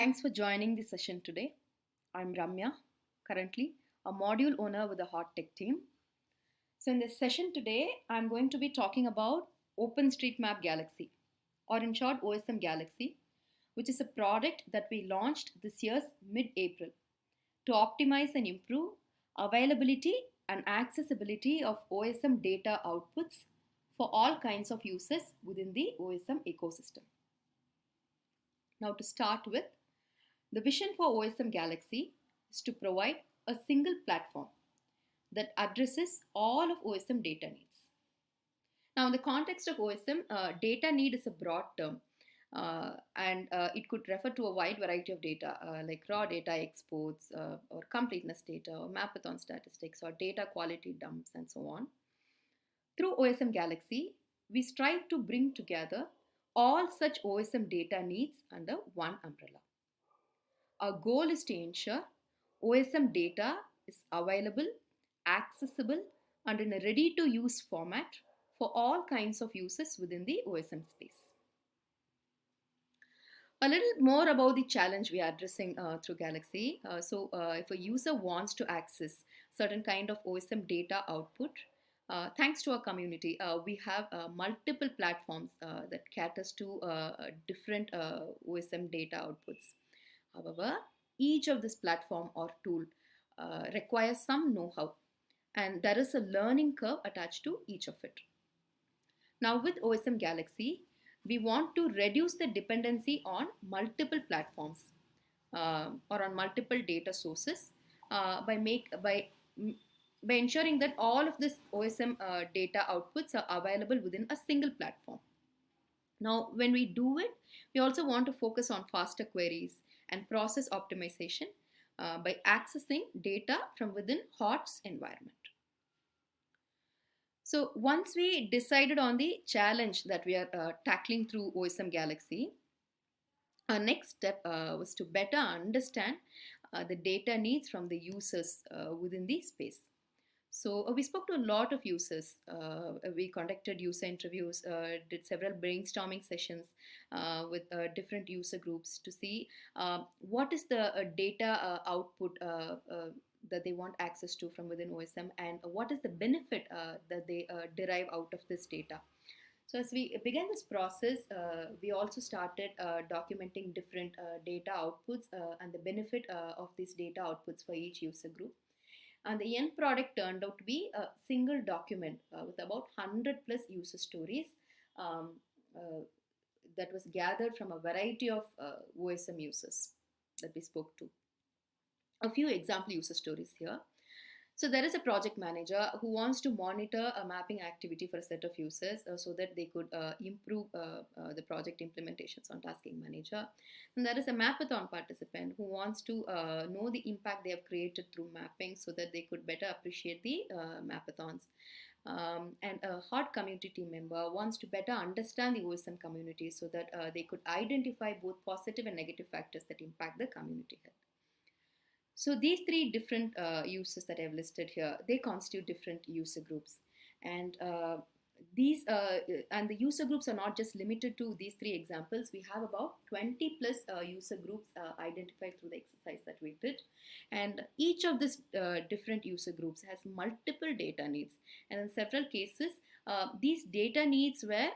Thanks for joining the session today. I'm Ramya, currently a module owner with the Hot Tech team. So, in this session today, I'm going to be talking about OpenStreetMap Galaxy, or in short, OSM Galaxy, which is a product that we launched this year's mid April to optimize and improve availability and accessibility of OSM data outputs for all kinds of users within the OSM ecosystem. Now, to start with, the vision for OSM Galaxy is to provide a single platform that addresses all of OSM data needs. Now, in the context of OSM, data need is a broad term and it could refer to a wide variety of data like raw data exports or completeness data or mapathon statistics or data quality dumps and so on. Through OSM Galaxy, we strive to bring together all such OSM data needs under one umbrella. Our goal is to ensure OSM data is available, accessible, and in a ready to use format for all kinds of users within the OSM space. A little more about the challenge we are addressing through Galaxy. If a user wants to access certain kind of OSM data output, thanks to our community, we have multiple platforms that caters to different OSM data outputs. However, each of this platform or tool requires some know-how, and there is a learning curve attached to each of it. Now, with OSM Galaxy, we want to reduce the dependency on multiple platforms or on multiple data sources by ensuring that all of this OSM data outputs are available within a single platform. Now, when we do it, we also want to focus on faster queries and process optimization by accessing data from within HOTS environment. So once we decided on the challenge that we are tackling through OSM Galaxy, our next step was to better understand the data needs from the users within the space. So we spoke to a lot of users. We conducted user interviews, did several brainstorming sessions with different user groups to see what is the data output that they want access to from within OSM and what is the benefit that they derive out of this data. So as we began this process, we also started documenting different data outputs and the benefit of these data outputs for each user group. And the end product turned out to be a single document with about 100 plus user stories um, that was gathered from a variety of OSM users that we spoke to. A few example user stories here. So there is a project manager who wants to monitor a mapping activity for a set of users so that they could improve the project implementations on Tasking Manager. And there is a Mapathon participant who wants to know the impact they have created through mapping so that they could better appreciate the Mapathons. And a hot community team member wants to better understand the OSM community so that they could identify both positive and negative factors that impact the community health. So these three different uses that I've listed here, they constitute different user groups. And these and the user groups are not just limited to these three examples. We have about 20 plus user groups identified through the exercise that we did. And each of these different user groups has multiple data needs. And in several cases, these data needs were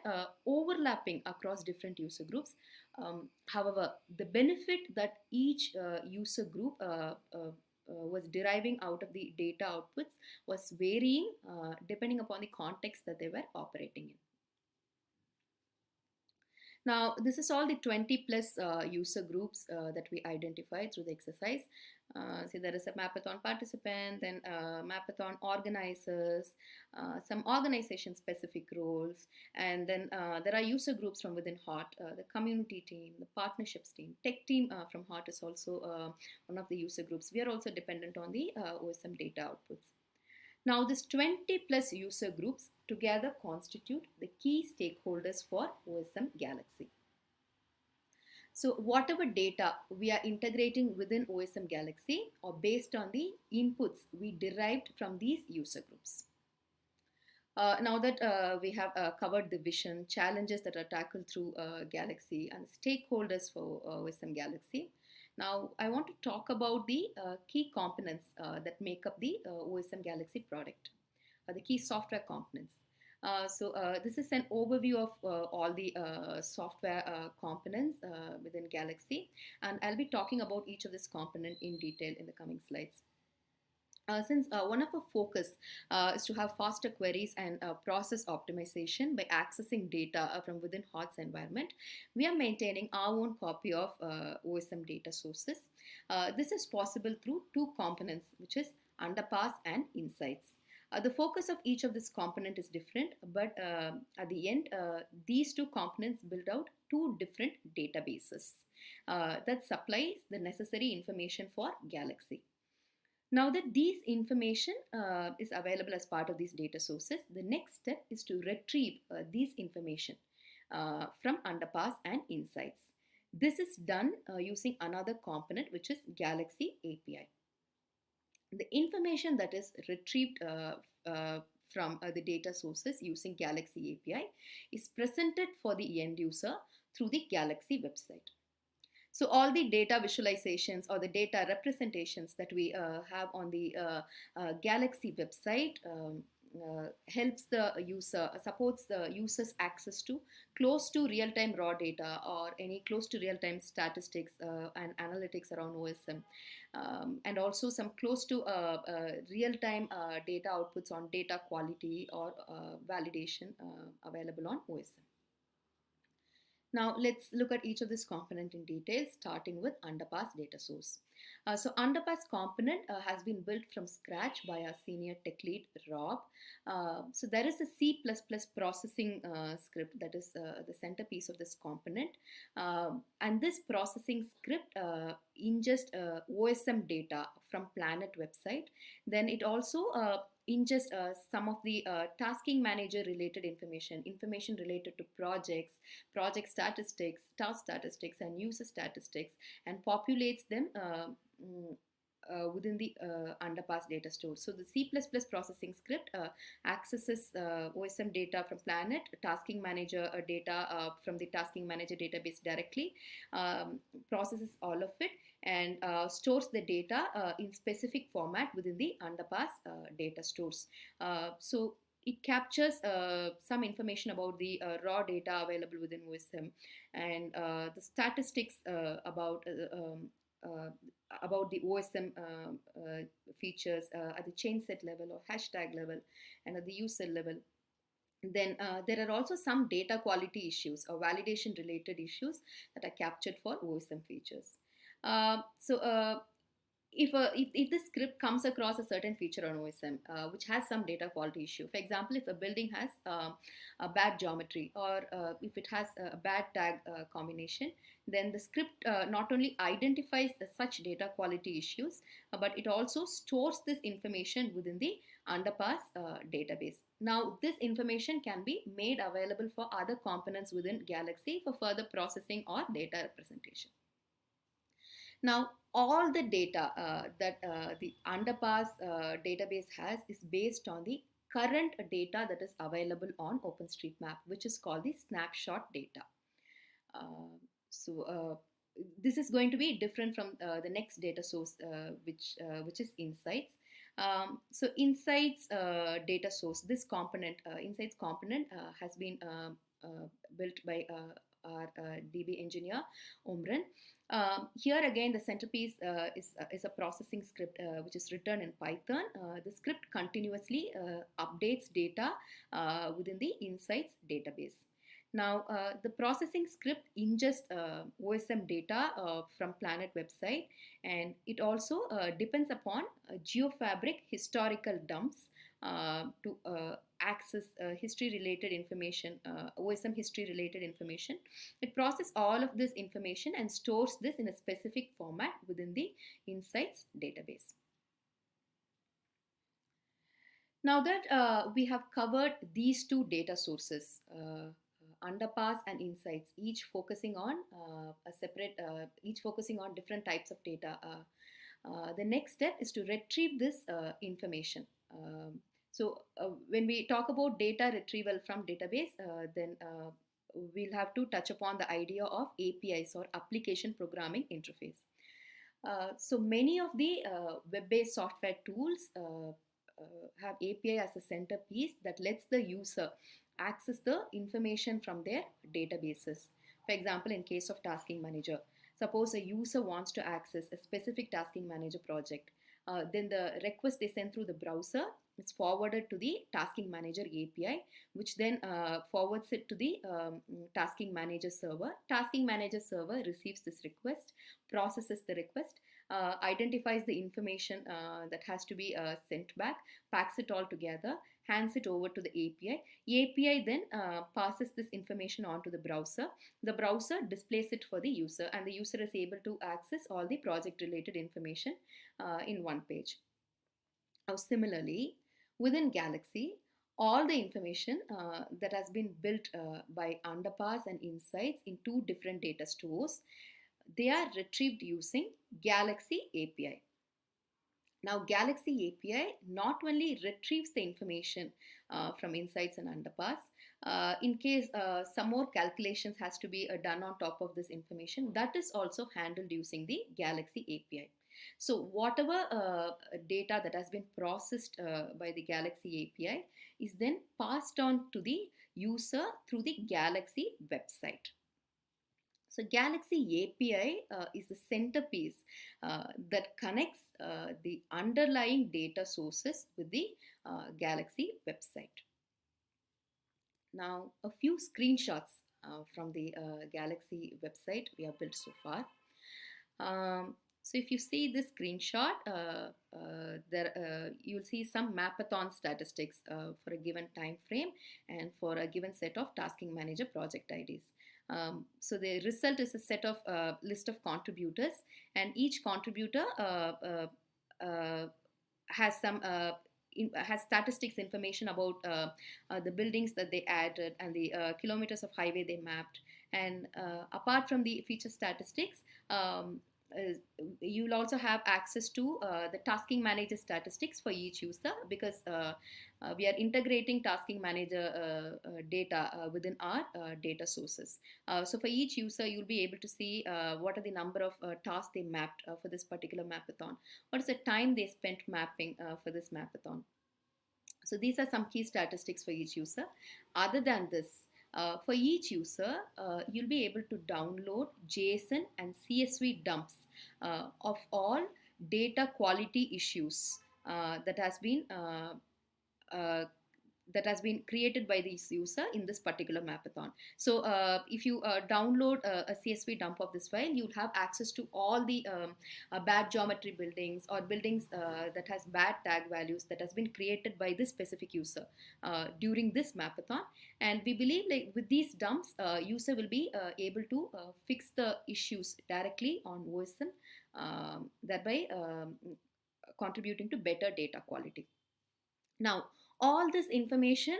overlapping across different user groups. However, the benefit that each user group was deriving out of the data outputs was varying depending upon the context that they were operating in. Now, this is all the 20 plus user groups that we identified through the exercise. See, there is a Mapathon participant, then Mapathon organizers, some organization specific roles, and then there are user groups from within HOT, the community team, the partnerships team, tech team from HOT is also one of the user groups. We are also dependent on the OSM data outputs. Now, this 20 plus user groups together constitute the key stakeholders for OSM Galaxy. So, whatever data we are integrating within OSM Galaxy are based on the inputs we derived from these user groups. Now that we have covered the vision, challenges that are tackled through Galaxy and stakeholders for OSM Galaxy, Now, I want to talk about the key components that make up the OSM Galaxy product, the key software components. This is an overview of all the software components within Galaxy, and I'll be talking about each of this component in detail in the coming slides. Since one of our focus is to have faster queries and process optimization by accessing data from within HOTS environment, we are maintaining our own copy of OSM data sources. This is possible through two components, which is underpass and insights. The focus of each of this component is different, but at the end, these two components build out two different databases that supplies the necessary information for Galaxy. Now that these information is available as part of these data sources, the next step is to retrieve these information from Underpass and Insights. This is done using another component, which is Galaxy API. The information that is retrieved from the data sources using Galaxy API is presented for the end user through the Galaxy website. So all the data visualizations or the data representations that we have on the Galaxy website helps the user, supports the user's access to close to real-time raw data or any close to real-time statistics and analytics around OSM, and also some close to real-time data outputs on data quality or validation available on OSM. Now let's look at each of this component in detail, starting with Underpass data source. So Underpass component has been built from scratch by our senior tech lead Rob. So there is a C++ processing script that is the centerpiece of this component, and this processing script ingests OSM data from Planet website. Then it also ingest some of the tasking manager related information related to projects, project statistics, task statistics, and user statistics, and populates them within the Underpass data store. So the C++ processing script accesses OSM data from Planet, tasking manager data from the tasking manager database directly, processes all of it, and stores the data in specific format within the Underpass data stores. So it captures some information about the raw data available within OSM and the statistics about the OSM features at the chain set level or hashtag level and at the user level. Then there are also some data quality issues or validation related issues that are captured for OSM features. If the script comes across a certain feature on OSM which has some data quality issue, for example, if a building has a bad geometry or if it has a bad tag combination, then the script not only identifies such data quality issues, but it also stores this information within the Underpass database. Now, this information can be made available for other components within Galaxy for further processing or data representation. Now, all the data that the Underpass database has is based on the current data that is available on OpenStreetMap, which is called the snapshot data. This is going to be different from the next data source, which is Insights. So Insights data source, this component, Insights component has been built by our DB engineer, Omran. Here again, the centerpiece is a processing script which is written in Python. The script continuously updates data within the Insights database. Now, the processing script ingests OSM data from Planet website, and it also depends upon GeoFabric historical dumps to access history related information, OSM history related information. It processes all of this information and stores this in a specific format within the Insights database. Now that we have covered these two data sources, Underpass and Insights, each focusing on each focusing on different types of data. The next step is to retrieve this information. When we talk about data retrieval from database, then we'll have to touch upon the idea of APIs or application programming interface. So many of the web-based software tools have API as a centerpiece that lets the user access the information from their databases. For example, in case of tasking manager, suppose a user wants to access a specific tasking manager project, then the request they send through the browser is forwarded to the tasking manager API, which then forwards it to the tasking manager server. Tasking manager server receives this request, processes the request, identifies the information that has to be sent back, packs it all together, hands it over to the API. API then passes this information on to the browser. The browser displays it for the user, and the user is able to access all the project related information in one page. Now, similarly, within Galaxy, all the information that has been built by Underpass and Insights in two different data stores, they are retrieved using Galaxy API. Now, Galaxy API not only retrieves the information from Insights and Underpass, in case some more calculations has to be done on top of this information, that is also handled using the Galaxy API. So, whatever data that has been processed by the Galaxy API is then passed on to the user through the Galaxy website. So Galaxy API is the centerpiece that connects the underlying data sources with the Galaxy website. Now, a few screenshots from the Galaxy website we have built so far. So if you see this screenshot, you'll see some Mapathon statistics for a given time frame and for a given set of tasking manager project IDs. So the result is a set of list of contributors, and each contributor has some has statistics information about the buildings that they added and the kilometers of highway they mapped. And apart from the feature statistics, you'll also have access to the tasking manager statistics for each user, because we are integrating tasking manager data within our data sources. So for each user, you'll be able to see what are the number of tasks they mapped for this particular mapathon, what is the time they spent mapping for this mapathon. So these are some key statistics for each user. Other than this, for each user, you'll be able to download JSON and CSV dumps of all data quality issues that has been created by this user in this particular mapathon. So if you download a CSV dump of this file, you'll have access to all the bad geometry buildings or buildings that has bad tag values that has been created by this specific user during this mapathon. And we believe, like, with these dumps, user will be able to fix the issues directly on OSM, thereby contributing to better data quality. Now, all this information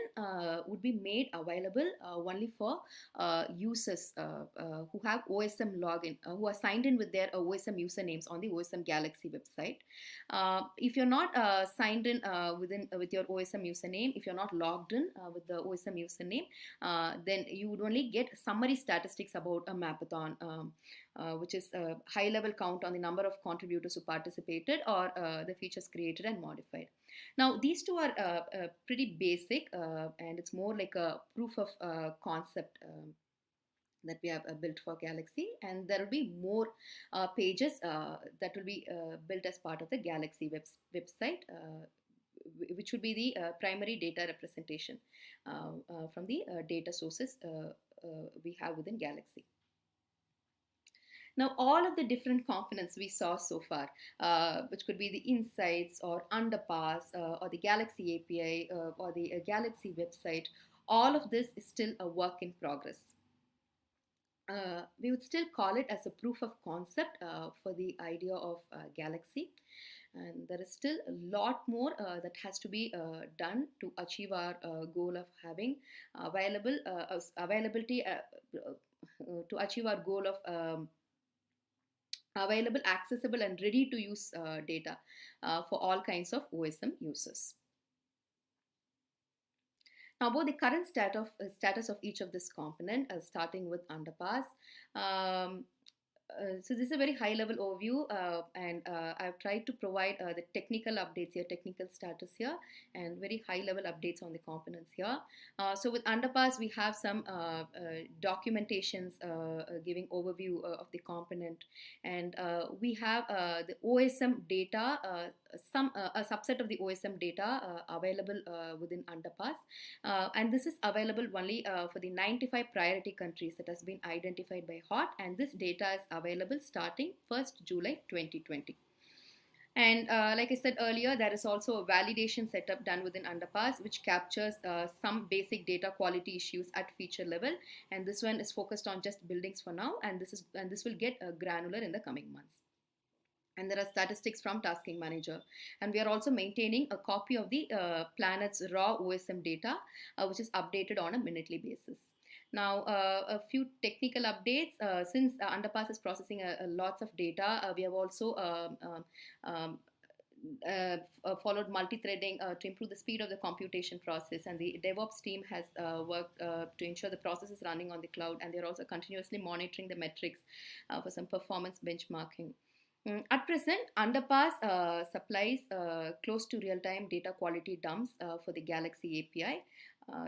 would be made available only for users who have OSM login, who are signed in with their OSM usernames on the OSM Galaxy website. If you're not signed in with your OSM username, if you're not logged in with the OSM username, then you would only get summary statistics about a mapathon, which is a high level count on the number of contributors who participated or the features created and modified. Now, these two are pretty basic, and it's more like a proof of concept that we have built for Galaxy, and there will be more pages that will be built as part of the Galaxy website, which would be the primary data representation from the data sources we have within Galaxy. Now, all of the different components we saw so far, which could be the Insights or Underpass or the Galaxy API or the Galaxy website, all of this is still a work in progress. We would still call it as a proof of concept for the idea of Galaxy. And there is still a lot more that has to be done to achieve our goal of having availability, to achieve our goal of available, accessible, and ready to use data for all kinds of OSM users. Now, about the current status of each of this component, starting with Underpass. So this is a very high level overview, and I've tried to provide the technical updates here, technical status here, and very high level updates on the components here. So with Underpass, we have some documentations giving overview of the component, and we have the OSM data, some a subset of the OSM data available within Underpass, and this is available only for the 95 priority countries that has been identified by HOT, and this data is available starting 1st July 2020. And like I said earlier, there is also a validation setup done within Underpass, which captures some basic data quality issues at feature level. And this one is focused on just buildings for now, and this will get granular in the coming months. And there are statistics from Tasking Manager. And we are also maintaining a copy of the planet's raw OSM data, which is updated on a minutely basis. Now, a few technical updates. Since Underpass is processing lots of data, we have also followed multi-threading to improve the speed of the computation process, and the DevOps team has worked to ensure the process is running on the cloud, and they're also continuously monitoring the metrics for some performance benchmarking. At present, Underpass supplies close to real-time data quality dumps for the Galaxy API.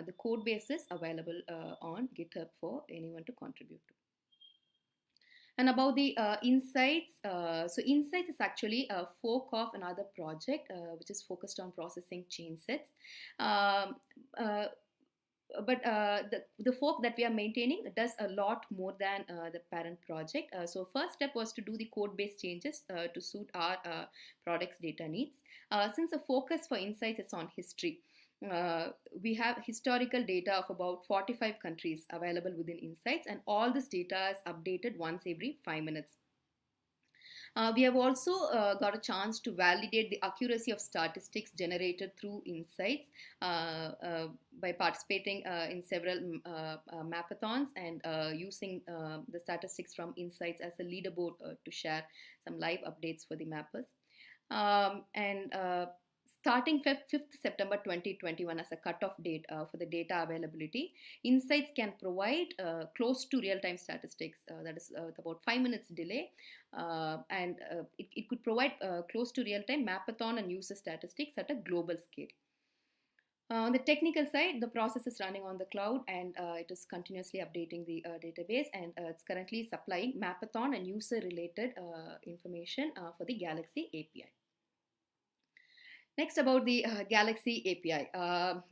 The code base is available on GitHub for anyone to contribute to. And about the Insights, so Insights is actually a fork of another project which is focused on processing chain sets. Um, uh, but the fork that we are maintaining does a lot more than the parent project. So first step was to do the code based changes to suit our product's data needs. Since the focus for Insights is on history, uh, we have historical data of about 45 countries available within Insights, and all this data is updated once every 5 minutes. We have also got a chance to validate the accuracy of statistics generated through Insights by participating in several mapathons and using the statistics from Insights as a leaderboard to share some live updates for the mappers. And Starting 5th September 2021 as a cutoff date for the data availability, Insights can provide close to real-time statistics, that is about 5 minutes delay, and it could provide close to real-time mapathon and user statistics at a global scale. On the technical side, the process is running on the cloud, and it is continuously updating the database, and it's currently supplying mapathon and user related information for the Galaxy API. Next, about the Galaxy API.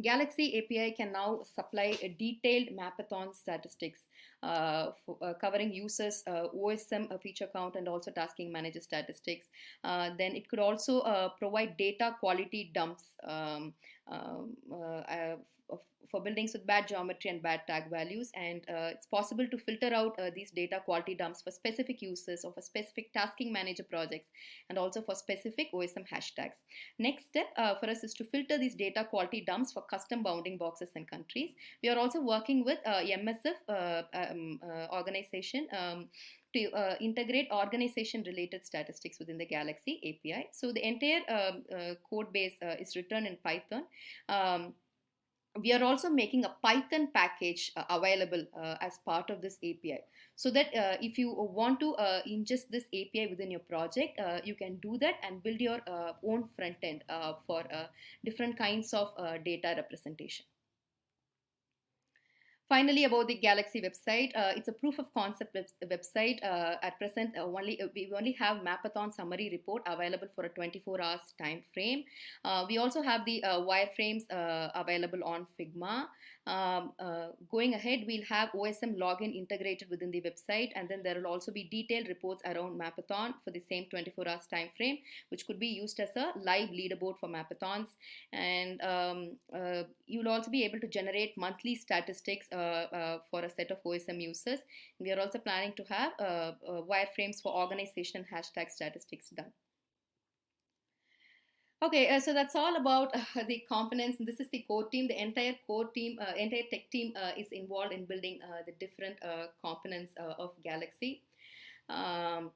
Galaxy API can now supply a detailed mapathon statistics covering users' OSM feature count and also tasking manager statistics. Then it could also provide data quality dumps for buildings with bad geometry and bad tag values, and it's possible to filter out these data quality dumps for specific users or for specific tasking manager projects, and also for specific OSM hashtags. Next step for us is to filter these data quality dumps for custom bounding boxes and countries. We are also working with MSF organization to integrate organization related statistics within the Galaxy API. So the entire code base is written in Python. We are also making a Python package available as part of this API, so that if you want to ingest this API within your project, you can do that and build your own front end for different kinds of data representation. Finally, about the Galaxy website, it's a proof of concept website. At present, we only have Mapathon summary report available for a 24 hours time frame. We also have the wireframes available on Figma. Going ahead, we'll have OSM login integrated within the website, and then there will also be detailed reports around Mapathon for the same 24 hours time frame, which could be used as a live leaderboard for Mapathons. And you'll also be able to generate monthly statistics for a set of OSM users. We are also planning to have wireframes for organization hashtag statistics done. Okay, so that's all about the components. And this is the core team. The entire core team, entire tech team is involved in building the different components of Galaxy. Our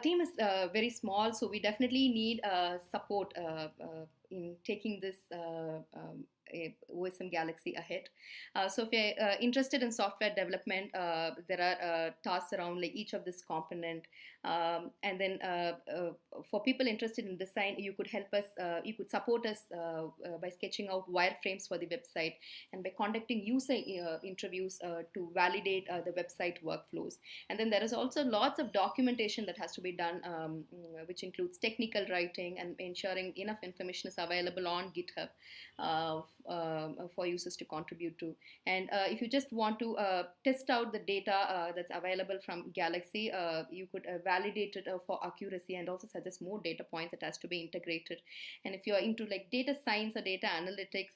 team is very small, so we definitely need support in taking this OSM Galaxy ahead. So if you're interested in software development, there are tasks around like each of this component. And then for people interested in design, you could help us, you could support us by sketching out wireframes for the website and by conducting user interviews to validate the website workflows. And then there is also lots of documentation that has to be done, which includes technical writing and ensuring enough information is available on GitHub for users to contribute to. And if you just want to test out the data that's available from Galaxy, you could validate it for accuracy and also suggest more data points that has to be integrated. And if you're into like data science or data analytics,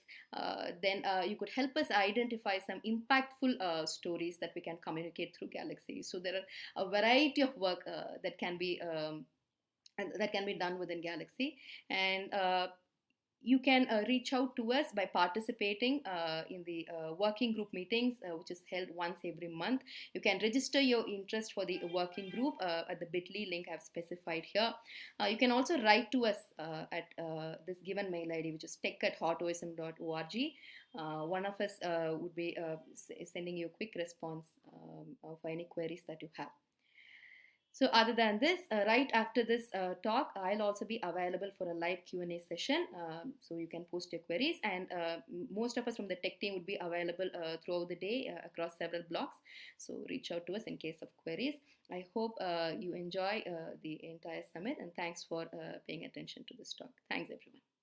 then you could help us identify some impactful stories that we can communicate through Galaxy. So there are a variety of work that can be done within Galaxy. And you can reach out to us by participating in the working group meetings, which is held once every month. You can register your interest for the working group at the bit.ly link I've specified here. You can also write to us at this given mail ID, which is tech@hotosm.org. One of us would be sending you a quick response for any queries that you have. So other than this, right after this talk, I'll also be available for a live Q&A session. So you can post your queries, and most of us from the tech team would be available throughout the day across several blocks. So reach out to us in case of queries. I hope you enjoy the entire summit, and thanks for paying attention to this talk. Thanks, everyone.